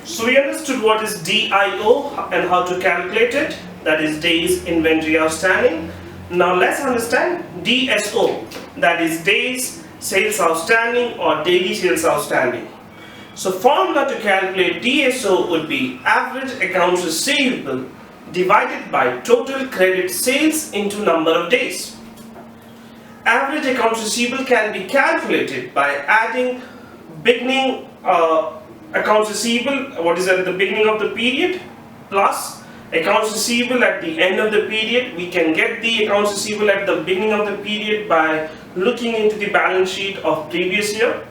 So we understood what is DIO and how to calculate it, that is days inventory outstanding. Now let's understand DSO, that is days sales outstanding or daily sales outstanding. So formula to calculate DSO would be average accounts receivable divided by total credit sales into number of days. Average accounts receivable can be calculated by adding beginning accounts receivable, what is at the beginning of the period, plus accounts receivable at the end of the period. We can get the accounts receivable at the beginning of the period by looking into the balance sheet of previous year.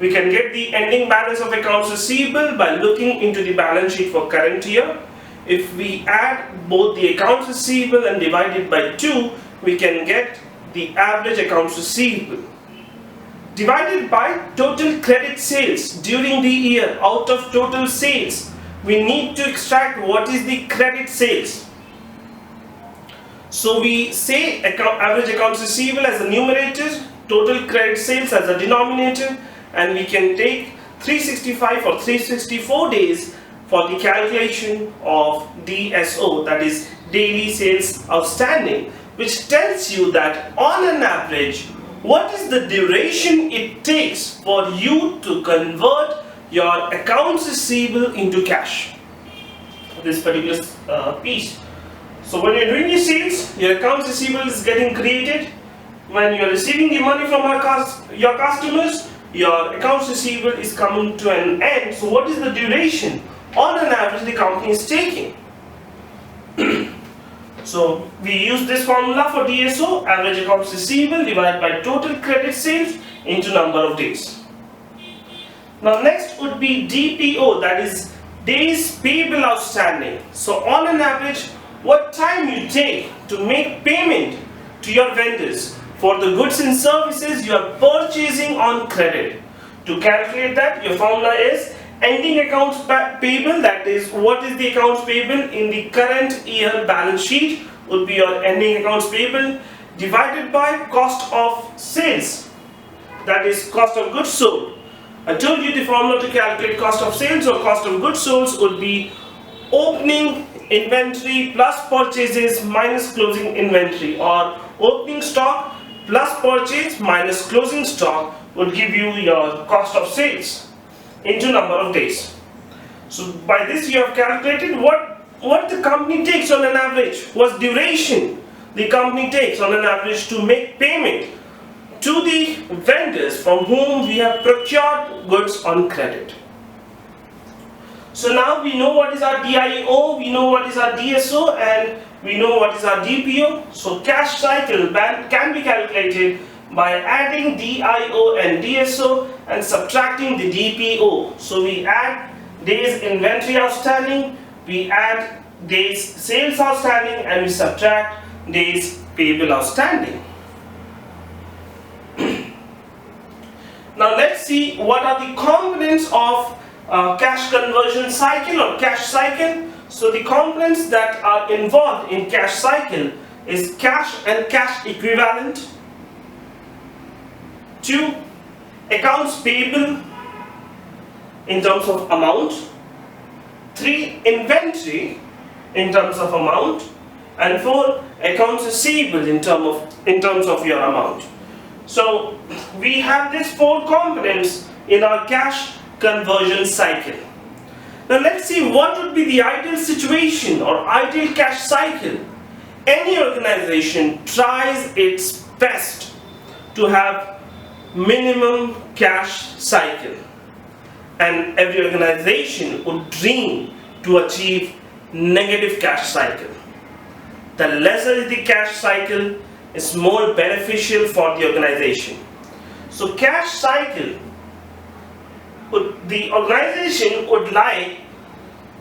We can get the ending balance of accounts receivable by looking into the balance sheet for current year. If we add both the accounts receivable and divide it by 2, we can get the average accounts receivable divided by total credit sales during the year. Out of total sales, we need to extract what is the credit sales. So we say average accounts receivable as a numerator, total credit sales as a denominator, and we can take 365 or 364 days for the calculation of DSO, that is daily sales outstanding, which tells you that on an average, what is the duration it takes for you to convert your accounts receivable into cash, this particular piece. So when you're doing your sales, your accounts receivable is getting created. When you're receiving the money from your customers, your accounts receivable is coming to an end. So what is the duration on an average the company is taking? So we use this formula for DSO, average accounts receivable divided by total credit sales into number of days. Now next would be DPO, that is days payable outstanding. So on an average, what time you take to make payment to your vendors for the goods and services you are purchasing on credit. To calculate that, your formula is ending accounts payable, that is what is the accounts payable in the current year balance sheet would be your ending accounts payable, divided by cost of sales, that is cost of goods sold. I told you the formula to calculate cost of sales or cost of goods sold would be opening inventory plus purchases minus closing inventory, or opening stock plus purchase minus closing stock would give you your cost of sales into number of days. So by this you have calculated what the company takes on an average, what duration the company takes on an average to make payment to the vendors from whom we have procured goods on credit. So now we know what is our DIO, we know what is our DSO, and we know what is our DPO. So cash cycle can be calculated by adding DIO and DSO and subtracting the DPO. So we add days inventory outstanding, we add days sales outstanding, and we subtract days payable outstanding. Now let's see what are the components of cash conversion cycle or cash cycle. So the components that are involved in cash cycle is cash and cash equivalent. 2. Accounts payable in terms of amount. 3. Inventory in terms of amount. And 4. Accounts receivable in terms of your amount. So we have these 4 components in our cash conversion cycle. Now let's see what would be the ideal situation or ideal cash cycle. Any organization tries its best to have minimum cash cycle, and every organization would dream to achieve negative cash cycle. The lesser is the cash cycle, is more beneficial for the organization. So cash cycle, the organization would like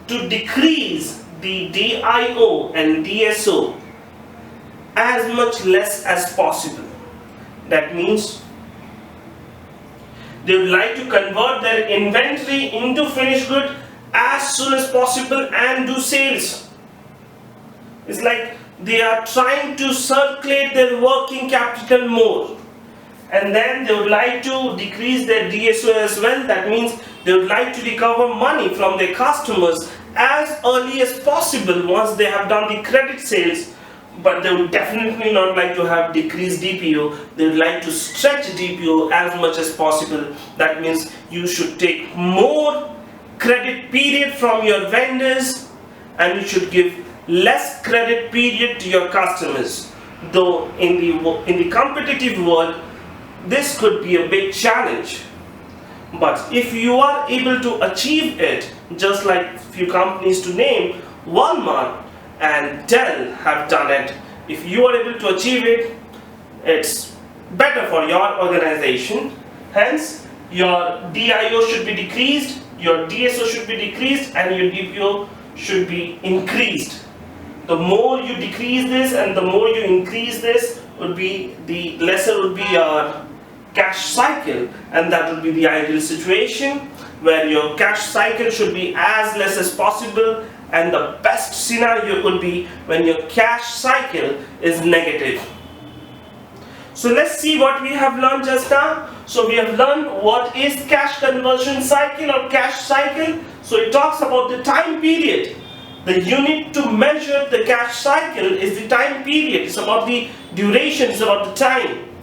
to decrease the DIO and DSO as much less as possible. That means they would like to convert their inventory into finished good as soon as possible and do sales. It's like they are trying to circulate their working capital more. and then they would like to decrease their DSO as well. That means they would like to recover money from their customers as early as possible once they have done the credit sales, but they would definitely not like to have decreased DPO. They would like to stretch DPO as much as possible. That means you should take more credit period from your vendors and you should give less credit period to your customers. Though in the competitive world, this could be a big challenge. But if you are able to achieve it, just like few companies to name, Walmart and Dell have done it. If you are able to achieve it, it's better for your organization. Hence, your DIO should be decreased, your DSO should be decreased, and your DPO should be increased. The more you decrease this and the more you increase this, would be the lesser would be your cash cycle, and that would be the ideal situation where your cash cycle should be as less as possible, and the best scenario would be when your cash cycle is negative. So let's see what we have learned just now. So we have learned what is cash conversion cycle or cash cycle. So it talks about the time period. The unit to measure the cash cycle is the time period. It's about the duration, it's about the time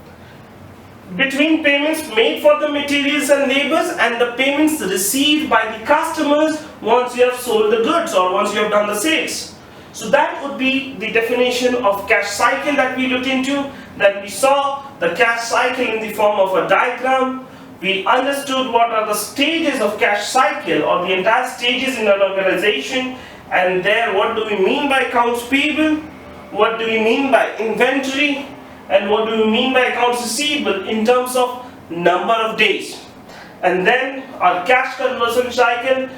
between payments made for the materials and labors and the payments received by the customers once you have sold the goods or once you have done the sales. So that would be the definition of cash cycle that we looked into. That we saw the cash cycle in the form of a diagram. We understood what are the stages of cash cycle or the entire stages in an organization, and there what do we mean by accounts payable, what do we mean by inventory, and what do we mean by accounts receivable in terms of number of days. And then our cash conversion cycle,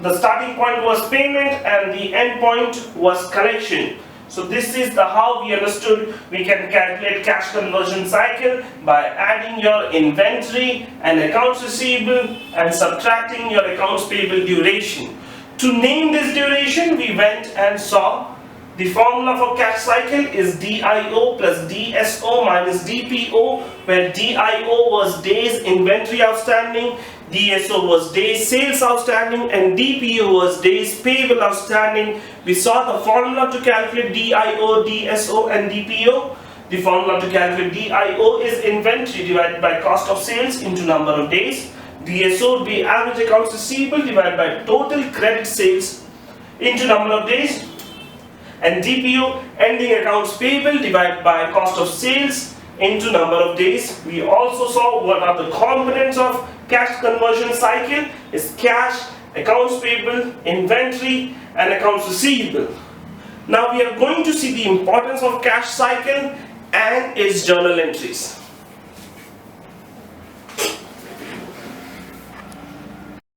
the starting point was payment and the end point was collection. So this is the how we understood we can calculate cash conversion cycle by adding your inventory and accounts receivable and subtracting your accounts payable duration. To name this duration, we went and saw the formula for cash cycle is DIO plus DSO minus DPO, where DIO was days inventory outstanding, DSO was days sales outstanding, and DPO was days payable outstanding. We saw the formula to calculate DIO, DSO and DPO. The formula to calculate DIO is inventory divided by cost of sales into number of days. DSO would be average accounts receivable divided by total credit sales into number of days. And DPO, ending accounts payable divided by cost of sales into number of days. We also saw what are the components of cash conversion cycle is cash, accounts payable, inventory and accounts receivable. Now we are going to see the importance of cash cycle and its journal entries.